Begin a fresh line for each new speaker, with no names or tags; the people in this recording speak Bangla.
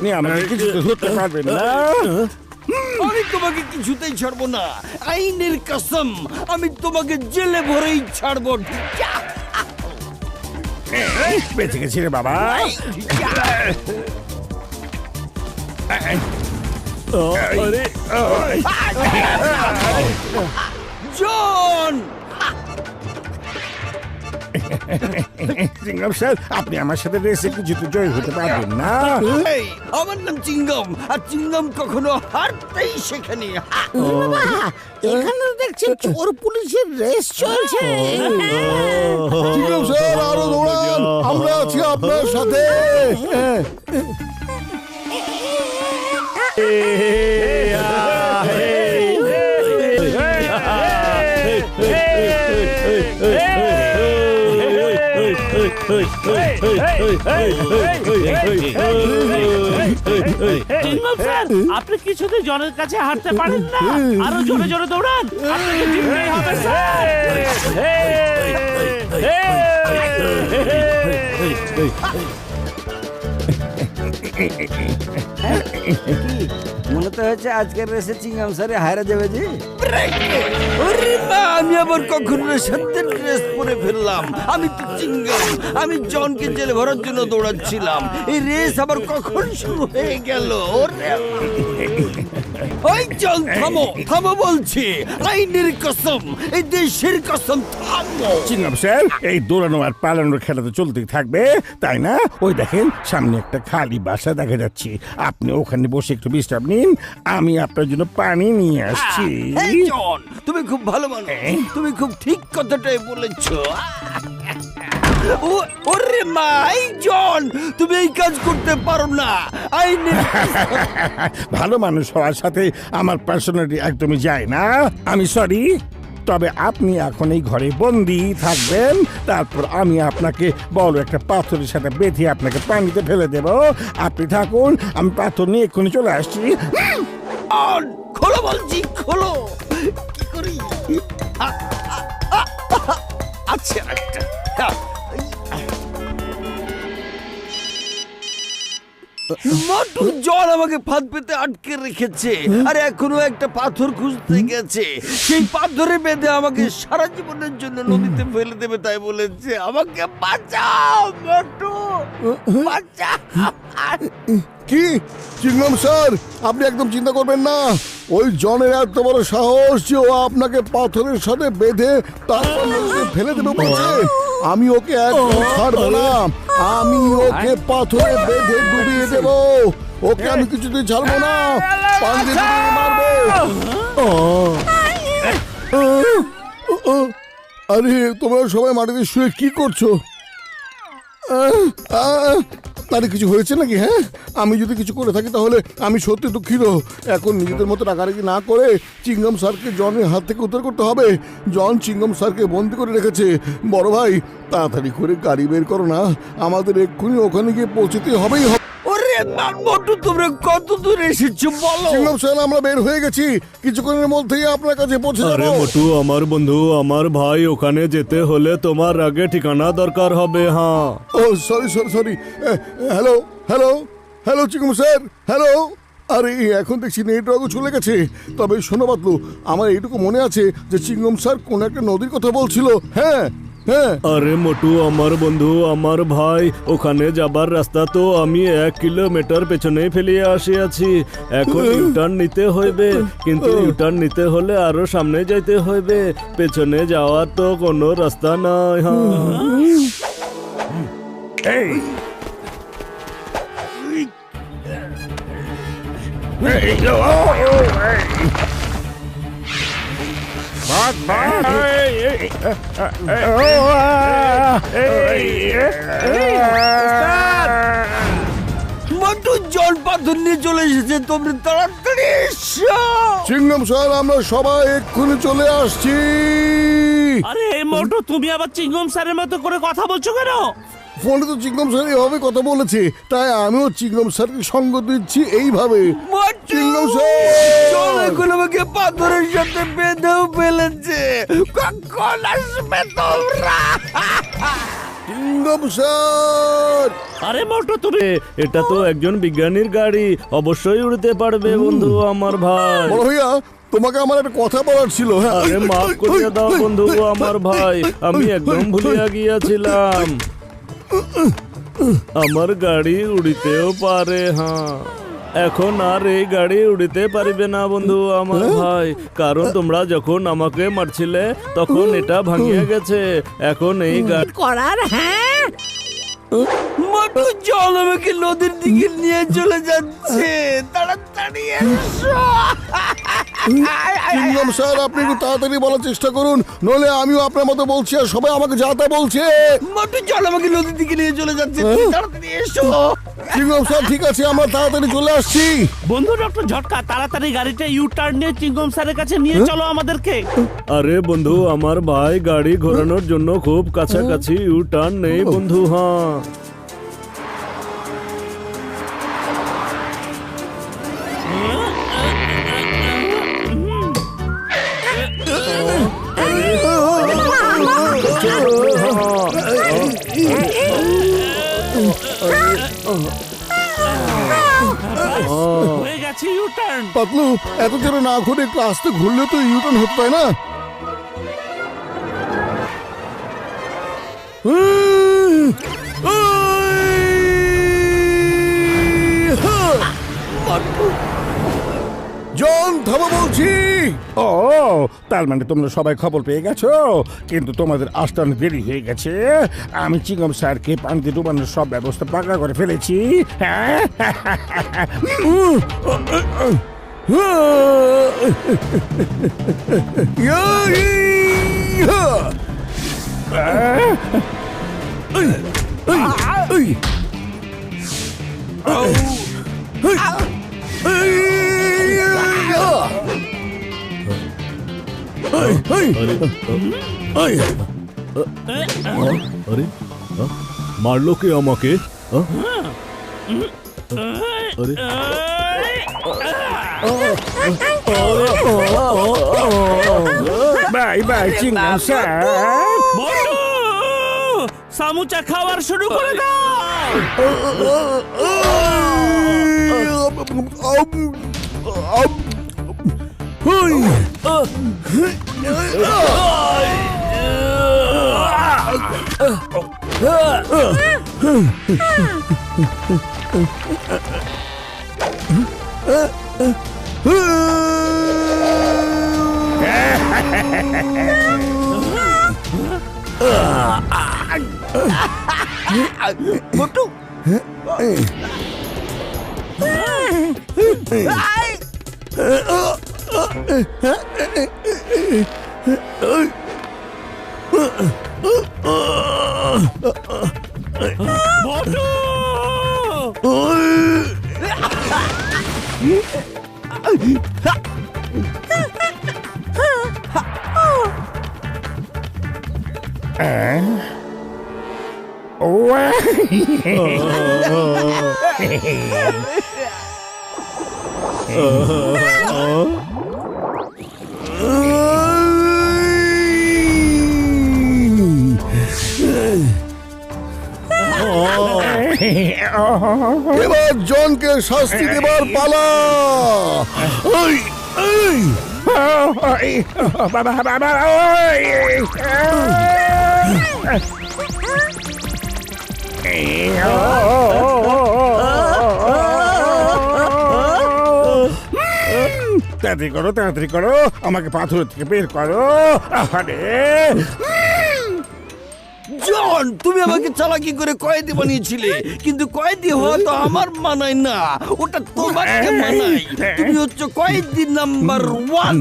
আপনি আমাকে কিছু ধরতে পারবেন না।
আমি তোমাকে কিছুতেই ছাড়বো না, আইনের কসম। আমি তোমাকে জেলে ভরেই ছাড়বো।
বেঁচে গেছি রে বাবা।
জন,
চিংগাম স্যার, আপনি আমার সাথে রেসে কিছুতে জয় হতে পারবেন না।
এই, আমার নাম চিঙ্গম, আর চিঙ্গম কখনো হারতেই শেখেনি।
এখানে দেখছেন চোর পুলিশের রেস চলছে।
চিংগাম স্যার, আরো দৌড়ান, আমরা আছি আপনার সাথে।
আপনি কিছুতে জনের কাছে হাঁটতে পারেন না, আরো জোরে জোরে দৌড়ান, আপনাকে জিততেই হবে স্যার।
মনে তো হচ্ছে আজকের রেসে চিংগাম স্যারে হারা যাবে যে। ওরে মা, আমি আবার কখন সত্যের ড্রেস পরে ফেললাম। আমি তো চিংগাম, আমি জনকে জেলে ভরার জন্য দৌড়াচ্ছিলাম। এই রেস আবার কখন শুরু হয়ে গেল? ওই জন, থামো থামো বলছি, আইনের কসম, এই দেশের কসম, থামো।
চিংগাম স্যার, এই দৌড়ানো আর পালানোর খেলা তো চলতেই থাকবে, তাই না? ওই দেখেন, সামনে একটা খালি বাসা দেখা যাচ্ছে। আপনি ওখানে বসে একটু বিশ্রাম নিন, আমি আপনার জন্য পানি নিয়ে আসছি।
এই জন, তুমি খুব ভালো মানুষ, তুমি খুব ঠিক কথাটাই বলেছো। ওরে মা, এই জন, তুমি এই কাজ করতে পারো না। আইনের
ভালো মানুষ হওয়ার সাথে আমার পার্সোনালিটি একদমই যায় না। আমি সরি, তবে আপনি এখন এই ঘরে বন্দি থাকবেন। তারপর আমি আপনাকে বড় একটা পাথরের সাথে বেঁধে আপনাকে পানিতে ফেলে দেব। আপনি থাকুন, আমি পাথর নিয়ে এক্ষুনি চলে আসছি।
খোলো বলছি, খোলো। কি করি? আচ্ছা, একটা মোটু জল আমাকে ফাঁদ পেতে আটকে রেখেছে, আর এখনো একটা পাথর খুঁজতে গেছে। সেই পাথরে বেঁধে আমাকে সারা জীবনের জন্য নদীতে ফেলে দেবে, তাই বলেছে। আমাকে বাঁচাও মোটু, বাঁচাও।
কি চিংগাম স্যার, আপনি একদম চিন্তা করবেন না। ওই জনের এত বড় সাহস যে ও আপনাকে পাথরের সাথে বেঁধে তারপর নদীতে ফেলে দেবে বলছে। আমি ওকে একদম ছাড়বো না, আমি ওকে পাথরে বেঁধে ডুবিয়ে দেব। ওকে আমি কিছুতেই ছাড়বো না, পানিতে ডুবিয়ে মারবো। আরে তোমরা সবাই মাটিতে শুয়ে কি করছো? তার কিছু হয়েছে নাকি? হ্যাঁ, আমি যদি কিছু করে থাকি তাহলে আমি সত্যি দুঃখিত। এখন নিজেদের মতো রাগারাগি না করে চিংগাম স্যারকে জনের হাত থেকে উদ্ধার করতে হবে। জন চিংগাম স্যারকে বন্দি করে রেখেছে। বড় ভাই, তাড়াতাড়ি করে গাড়ি বের করো না, আমাদের এক্ষুনি ওখানে গিয়ে পৌঁছতে হবেই হবে।
ওরে মোটু, তোমরা কত দূর এসেছো বলো?
চিংগাম স্যার, আমরা বের হয়ে গেছি, কিছুক্ষণের মধ্যেই আপনার কাছে পৌঁছে
আরে
যাবো।
মোটু, আমার বন্ধু, আমার ভাই, ওখানে যেতে হলে তোমার আগে ঠিকানা দরকার হবে। হ্যাঁ।
ও sorry sorry sorry. Hello hello hello চিংগাম স্যার, হ্যালো। আরে এখন দেখছি নেটওয়ার্কও চলে গেছে। তবে শোনো বাতলু, আমার এইটুকু মনে আছে যে চিংগাম স্যার কোন একটা নদীর কথা বলছিল। হ্যাঁ হ্যাঁ।
আরে মোটু, আমার বন্ধু, আমার ভাই, ওখানে যাবার রাস্তা তো আমি 1 কিলোমিটার পেছনে ফেলিয়ে আসিয়াছি। এখন ইউটার্ন নিতে হইবে, কিন্তু ইউটার্ন নিতে হলে আরো সামনে যাইতে হইবে। পেছনে যাওয়ার তো কোনো রাস্তা নাই।
এই
মোটু জল পাথর নিয়ে চলে এসেছে, তোমরা তাড়াতাড়ি এসো।
চিংগাম স্যার, আমরা সবাই এক্ষুনি চলে আসছি।
আরে মোটু, তুমি আবার চিংগম স্যারের মতো করে কথা বলছো কেন?
ফোনে তো চিংগাম স্যার এভাবে কথা বলেছে, তাই আমিও চিংগাম স্যারকে সঙ্গ দিচ্ছি এইভাবে। চিংগাম
জল
স্যার,
এখন আমাকে পাথরের সাথে বেঁধেও ফেলেছে। কখন আসবে তোমরা?
চিঙ্গম স্যার
আরে মোটু তুমি, এটা তো একজন বিজ্ঞানীর গাড়ি, অবশ্যই উড়তে পারবে বন্ধু আমার ভাই।
বড় ভাইয়া তোমাকে আমার একটা কথা বলার ছিল। হ্যাঁ
আরে মাফ করে দাও বন্ধু আমার ভাই, আমি একদম ভুলিয়া গিয়াছিলাম। আমার গাড়ি উড়িতেও পারে, হ্যাঁ। এখন আর এই গাড়ি উড়িতে পারিবে না বন্ধু আমার ভাই, কারণ তোমরা যখন আমাকে মারছিলে তখন এটা ভাঙিয়া গেছে। এখন এই গাড়ি
করার হ্যাঁ
মোটু জল আমাকে নদীর দিকে নিয়ে চলে যাচ্ছে, তাড়াতাড়ি এসো।
চিঙ্গম স্যার আপনি একটু তাড়াতাড়ি বলার চেষ্টা করুন, নইলে আমিও আপনার মতো বলছি আর সবাই আমাকে যা তা বলছে।
মোটু জল আমাকে নদীর দিকে নিয়ে চলে যাচ্ছে, তুমি তাড়াতাড়ি এসো।
চিঙ্গম স্যার ঠিক আছে, আমরা তাড়াতাড়ি চলে আসছি।
বন্ধু ডক্টর ঝটকা, তাড়াতাড়ি গাড়িটা ইউ টার্ন নিয়ে চিঙ্গম স্যারের কাছে নিয়ে চলো আমাদেরকে।
আরে বন্ধু আমার ভাই, গাড়ি ঘোরানোর জন্য খুব কাছাকাছি ইউ টার্ন নেই বন্ধু, হ্যাঁ।
হয়ে গেছে ইউ টার্ন।
পাতলু এত জোরে না ঘুরে একটু আস্তে ঘুরলে তো ইউটার্ন হতে পারে না। জন থামো বলছি।
ও তার মানে তোমরা সবাই খবর পেয়ে গেছো, কিন্তু তোমাদের আসতে অনেক দেরি হয়ে গেছে। আমি চিঙ্গম স্যারকে পানিতে ডুবানোর সব ব্যবস্থা পাকা করে ফেলেছি। হ্যাঁ
আরে মারলো কে আমাকে? আরে
বাই বাই চিঙ্গম স্যার।
মোটু সামুচা খাবার শুরু করে দাও।
মোটু
মোটু
এবার জনকে শাস্তি দেবার পালা।
বাবা বাবা তাড়াতাড়ি করো, আমাকে পাথর থেকে বের করো। আরে
জন, তুমি আমাকে চালাকি করে কয়েদি বানিয়েছিলে, কিন্তু কয়েদি হওয়া তো আমার মানায় না, ওটা তোমাকে মানায়। তুমি হচ্ছে কয়েদি নাম্বার 1।